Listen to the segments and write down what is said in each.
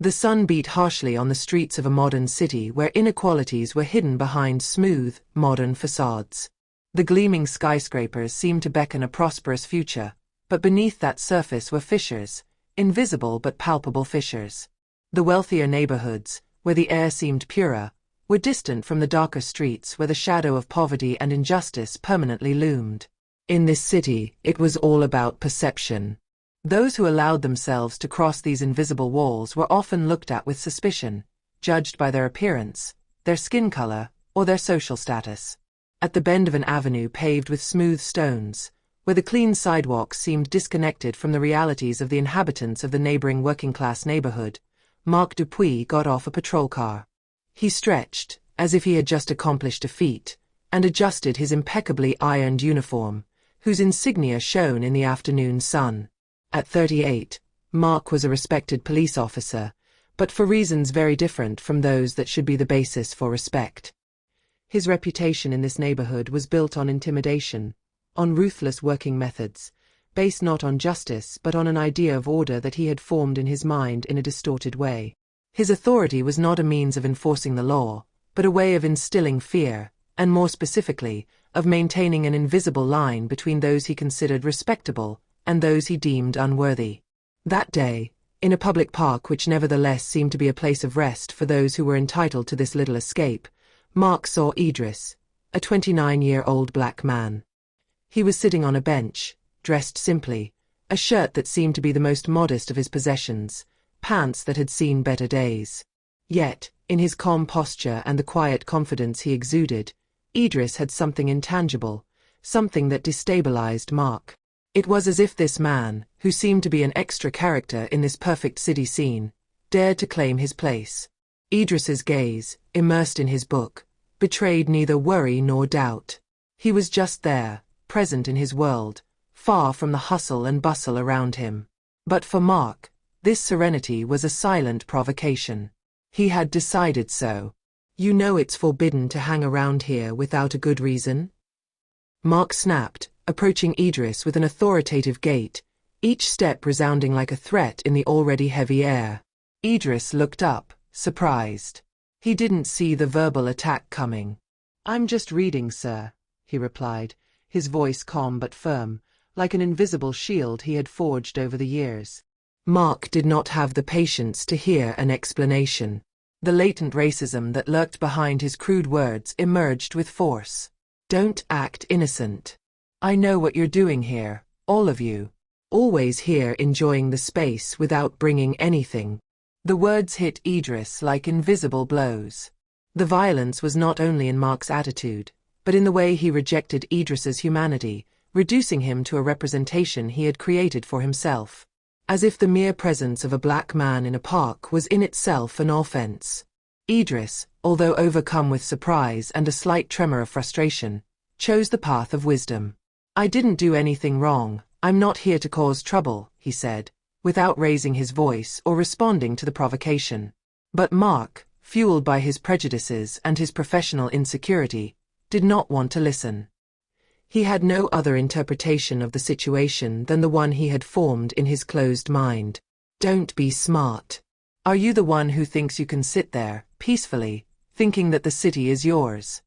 The sun beat harshly on the streets of a modern city where inequalities were hidden behind smooth, modern facades. The gleaming skyscrapers seemed to beckon a prosperous future, but beneath that surface were fissures, invisible but palpable fissures. The wealthier neighborhoods, where the air seemed purer, were distant from the darker streets where the shadow of poverty and injustice permanently loomed. In this city, it was all about perception. Those who allowed themselves to cross these invisible walls were often looked at with suspicion, judged by their appearance, their skin color, or their social status. At the bend of an avenue paved with smooth stones, where the clean sidewalks seemed disconnected from the realities of the inhabitants of the neighboring working-class neighborhood, Marc Dupuis got off a patrol car. He stretched, as if he had just accomplished a feat, and adjusted his impeccably ironed uniform, whose insignia shone in the afternoon sun. At 38, Marc was a respected police officer, but for reasons very different from those that should be the basis for respect. His reputation in this neighborhood was built on intimidation, on ruthless working methods, based not on justice but on an idea of order that he had formed in his mind in a distorted way. His authority was not a means of enforcing the law, but a way of instilling fear, and more specifically, of maintaining an invisible line between those he considered respectable and those he deemed unworthy. That day, in a public park which nevertheless seemed to be a place of rest for those who were entitled to this little escape, Marc saw Idris, a 29-year-old black man. He was sitting on a bench, dressed simply, a shirt that seemed to be the most modest of his possessions, pants that had seen better days. Yet, in his calm posture and the quiet confidence he exuded, Idris had something intangible, something that destabilized Marc. It was as if this man, who seemed to be an extra character in this perfect city scene, dared to claim his place. Idris's gaze, immersed in his book, betrayed neither worry nor doubt. He was just there, present in his world, far from the hustle and bustle around him. But for Marc, this serenity was a silent provocation. He had decided so. "You know it's forbidden to hang around here without a good reason?" Marc snapped, approaching Idris with an authoritative gait, each step resounding like a threat in the already heavy air. Idris looked up, surprised. He didn't see the verbal attack coming. "I'm just reading, sir," he replied, his voice calm but firm, like an invisible shield he had forged over the years. Marc did not have the patience to hear an explanation. The latent racism that lurked behind his crude words emerged with force. "Don't act innocent. I know what you're doing here, all of you. Always here enjoying the space without bringing anything." The words hit Idris like invisible blows. The violence was not only in Marc's attitude, but in the way he rejected Idris's humanity, reducing him to a representation he had created for himself. As if the mere presence of a black man in a park was in itself an offense. Idris, although overcome with surprise and a slight tremor of frustration, chose the path of wisdom. "I didn't do anything wrong. I'm not here to cause trouble," he said, without raising his voice or responding to the provocation. But Marc, fueled by his prejudices and his professional insecurity, did not want to listen. He had no other interpretation of the situation than the one he had formed in his closed mind. "Don't be smart. Are you the one who thinks you can sit there, peacefully, thinking that the city is yours?"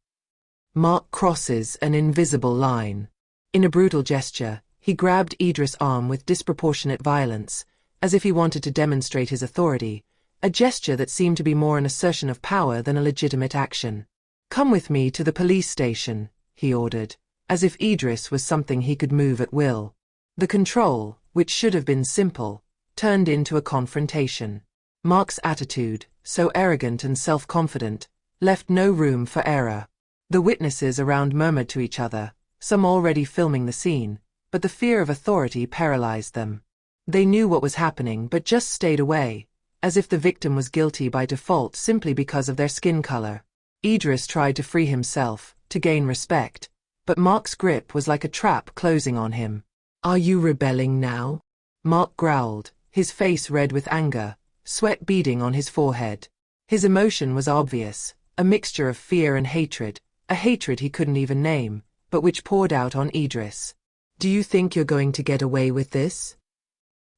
Marc crosses an invisible line. In a brutal gesture, he grabbed Idris' arm with disproportionate violence, as if he wanted to demonstrate his authority, a gesture that seemed to be more an assertion of power than a legitimate action. "Come with me to the police station," he ordered, as if Idris was something he could move at will. The control, which should have been simple, turned into a confrontation. Marc's attitude, so arrogant and self-confident, left no room for error. The witnesses around murmured to each other, some already filming the scene, but the fear of authority paralyzed them. They knew what was happening but just stayed away, as if the victim was guilty by default simply because of their skin color. Idris tried to free himself, to gain respect, but Marc's grip was like a trap closing on him. "Are you rebelling now?" Marc growled, his face red with anger, sweat beading on his forehead. His emotion was obvious, a mixture of fear and hatred, a hatred he couldn't even name, but which poured out on Idris. "Do you think you're going to get away with this?"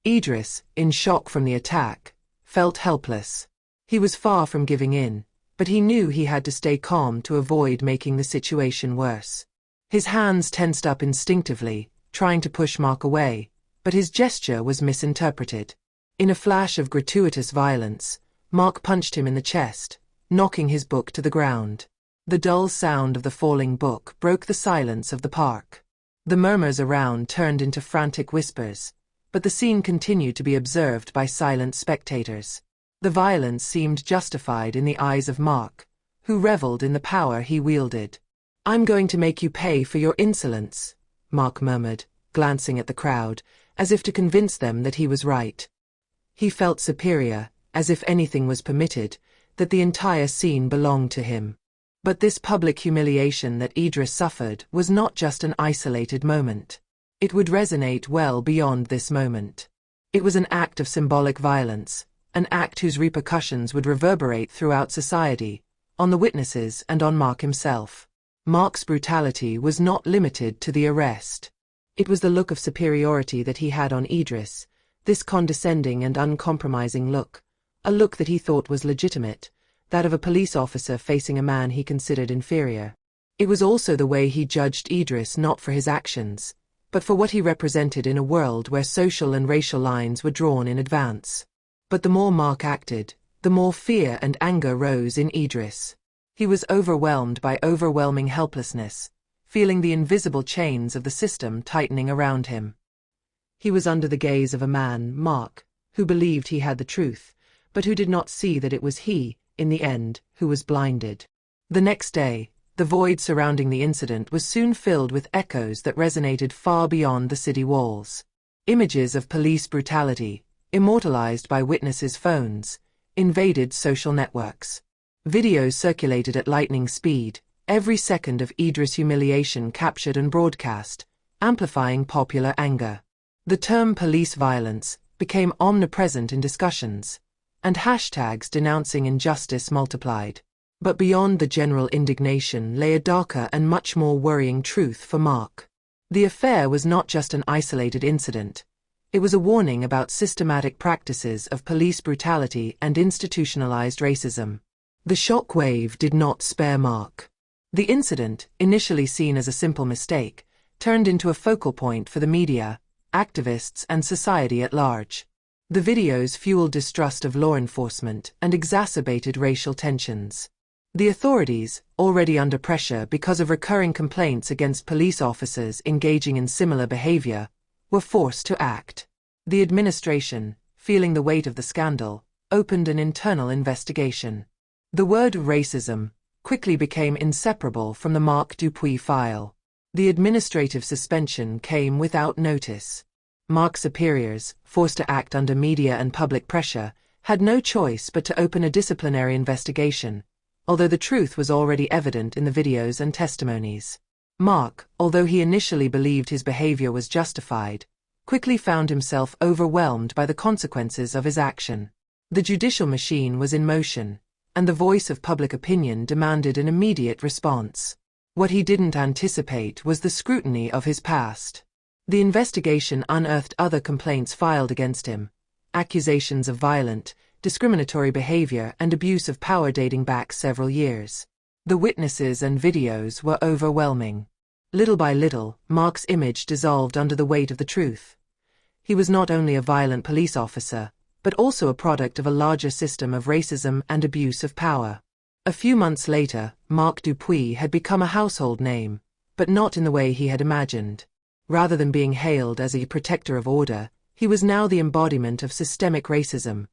Idris, in shock from the attack, felt helpless. He was far from giving in, but he knew he had to stay calm to avoid making the situation worse. His hands tensed up instinctively, trying to push Mark away, but his gesture was misinterpreted. In a flash of gratuitous violence, Mark punched him in the chest, knocking his book to the ground. The dull sound of the falling book broke the silence of the park. The murmurs around turned into frantic whispers, but the scene continued to be observed by silent spectators. The violence seemed justified in the eyes of Mark, who reveled in the power he wielded. "I'm going to make you pay for your insolence," Mark murmured, glancing at the crowd, as if to convince them that he was right. He felt superior, as if anything was permitted, that the entire scene belonged to him. But this public humiliation that Idris suffered was not just an isolated moment. It would resonate well beyond this moment. It was an act of symbolic violence, an act whose repercussions would reverberate throughout society, on the witnesses and on Mark himself. Mark's brutality was not limited to the arrest. It was the look of superiority that he had on Idris, this condescending and uncompromising look, a look that he thought was legitimate, that of a police officer facing a man he considered inferior. It was also the way he judged Idris not for his actions, but for what he represented in a world where social and racial lines were drawn in advance. But the more Mark acted, the more fear and anger rose in Idris. He was overwhelmed by overwhelming helplessness, feeling the invisible chains of the system tightening around him. He was under the gaze of a man, Mark, who believed he had the truth, but who did not see that it was he, in the end, who was blinded. The next day, the void surrounding the incident was soon filled with echoes that resonated far beyond the city walls. Images of police brutality, immortalized by witnesses' phones, invaded social networks. Videos circulated at lightning speed, every second of Idris' humiliation captured and broadcast, amplifying popular anger. The term police violence became omnipresent in discussions, and hashtags denouncing injustice multiplied. But beyond the general indignation lay a darker and much more worrying truth for Mark. The affair was not just an isolated incident. It was a warning about systematic practices of police brutality and institutionalized racism. The shock wave did not spare Mark. The incident, initially seen as a simple mistake, turned into a focal point for the media, activists, and society at large. The videos fueled distrust of law enforcement and exacerbated racial tensions. The authorities, already under pressure because of recurring complaints against police officers engaging in similar behavior, were forced to act. The administration, feeling the weight of the scandal, opened an internal investigation. The word racism quickly became inseparable from the Mark Dupuis file. The administrative suspension came without notice. Mark's superiors, forced to act under media and public pressure, had no choice but to open a disciplinary investigation, although the truth was already evident in the videos and testimonies. Mark, although he initially believed his behavior was justified, quickly found himself overwhelmed by the consequences of his action. The judicial machine was in motion, and the voice of public opinion demanded an immediate response. What he didn't anticipate was the scrutiny of his past. The investigation unearthed other complaints filed against him, accusations of violent, discriminatory behavior and abuse of power dating back several years. The witnesses and videos were overwhelming. Little by little, Mark's image dissolved under the weight of the truth. He was not only a violent police officer, but also a product of a larger system of racism and abuse of power. A few months later, Mark Dupuis had become a household name, but not in the way he had imagined. Rather than being hailed as a protector of order, he was now the embodiment of systemic racism,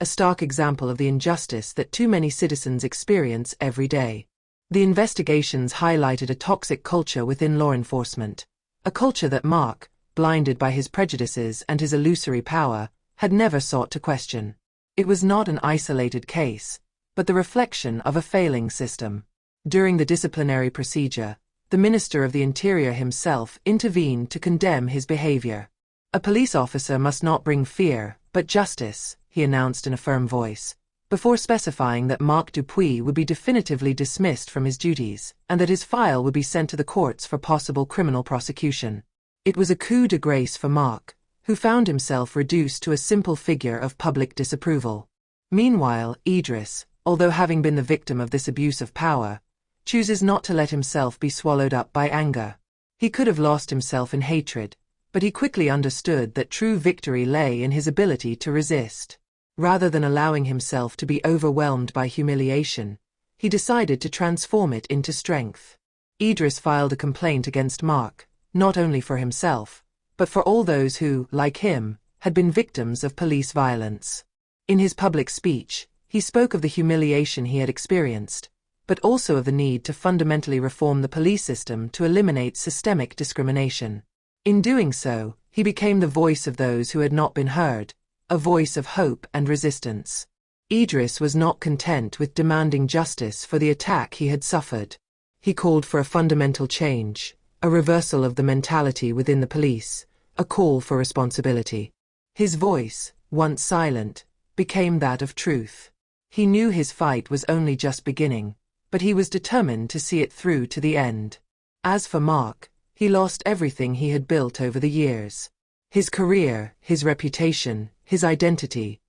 a stark example of the injustice that too many citizens experience every day. The investigations highlighted a toxic culture within law enforcement, a culture that Mark, blinded by his prejudices and his illusory power, had never sought to question. It was not an isolated case, but the reflection of a failing system. During the disciplinary procedure, the Minister of the Interior himself intervened to condemn his behavior. "A police officer must not bring fear, but justice," he announced in a firm voice, before specifying that Mark Dupuis would be definitively dismissed from his duties, and that his file would be sent to the courts for possible criminal prosecution. It was a coup de grace for Mark, who found himself reduced to a simple figure of public disapproval. Meanwhile, Idris, although having been the victim of this abuse of power, chooses not to let himself be swallowed up by anger. He could have lost himself in hatred, but he quickly understood that true victory lay in his ability to resist. Rather than allowing himself to be overwhelmed by humiliation, he decided to transform it into strength. Idris filed a complaint against Mark, not only for himself, but for all those who, like him, had been victims of police violence. In his public speech, he spoke of the humiliation he had experienced, but also of the need to fundamentally reform the police system to eliminate systemic discrimination. In doing so, he became the voice of those who had not been heard, a voice of hope and resistance. Idris was not content with demanding justice for the attack he had suffered. He called for a fundamental change, a reversal of the mentality within the police, a call for responsibility. His voice, once silent, became that of truth. He knew his fight was only just beginning, but he was determined to see it through to the end. As for Mark, he lost everything he had built over the years. His career, his reputation, his identity,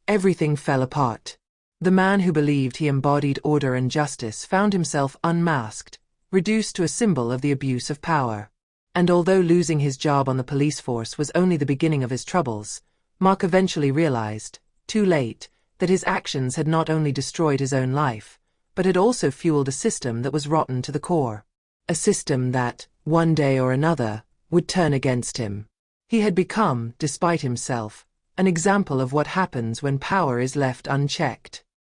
everything fell apart. The man who believed he embodied order and justice found himself unmasked, reduced to a symbol of the abuse of power. And although losing his job on the police force was only the beginning of his troubles, Mark eventually realized, too late, that his actions had not only destroyed his own life, but had also fueled a system that was rotten to the core. A system that, one day or another, would turn against him. He had become, despite himself, an example of what happens when power is left unchecked.